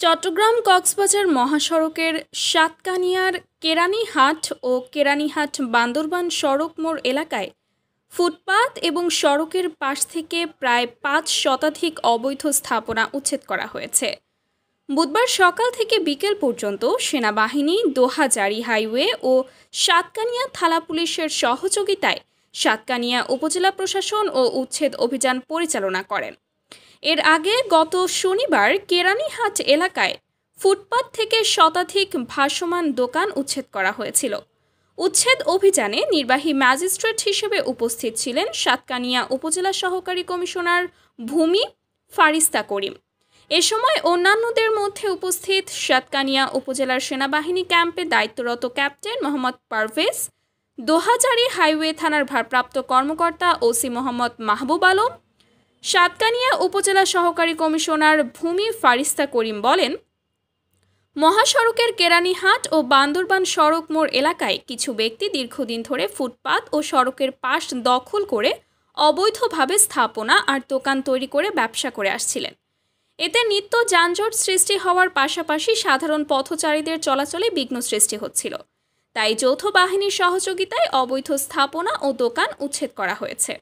চট্টগ্রাম কক্সবাজার মহাসড়কের সাতকানিয়ার কেরানীহাট ও কেরানীহাট বান্দরবান সড়ক মোড় এলাকায় ফুটপাত এবং সড়কের পাশ থেকে প্রায় ৫ শতাধিক অবৈধ স্থাপনা উচ্ছেদ করা হয়েছে। বুধবার সকাল থেকে বিকেল পর্যন্ত সেনাবাহিনী দোহাজারী হাইওয়ে ও সাতকানিয়া থানা পুলিশের সহযোগিতায় সাতকানিয়া উপজেলা প্রশাসন ও উচ্ছেদ অভিযান পরিচালনা করেন। এর আগে গত শনিবার কেরানীহাট এলাকায় ফুটপাত থেকে শতাধিক ভাসমান দোকান উচ্ছেদ করা হয়েছিল। উচ্ছেদ অভিযানে নির্বাহী ম্যাজিস্ট্রেট হিসেবে উপস্থিত ছিলেন সাতকানিয়া উপজেলা সহকারী কমিশনার ভূমি ফারিস্তা করিম। এ সময় অন্যান্যদের মধ্যে উপস্থিত সাতকানিয়া উপজেলার সেনাবাহিনী ক্যাম্পে দায়িত্বরত ক্যাপ্টেন মোহাম্মদ পারভেজ, দোহাজারী হাইওয়ে থানার ভারপ্রাপ্ত কর্মকর্তা ওসি মোহাম্মদ মাহবুব আলম। সাতকানিয়া উপজেলা সহকারী কমিশনার ভূমি ফারিস্তা করিম বলেন, মহাসড়কের কেরানীহাট ও বান্দরবান সড়ক মোড় এলাকায় কিছু ব্যক্তি দীর্ঘদিন ধরে ফুটপাত ও সড়কের পাশ দখল করে অবৈধভাবে স্থাপনা আর দোকান তৈরি করে ব্যবসা করে আসছিলেন। এতে নিত্য যানজট সৃষ্টি হওয়ার পাশাপাশি সাধারণ পথচারীদের চলাচলে বিঘ্ন সৃষ্টি হচ্ছিল। তাই যৌথ বাহিনীর সহযোগিতায় অবৈধ স্থাপনা ও দোকান উচ্ছেদ করা হয়েছে।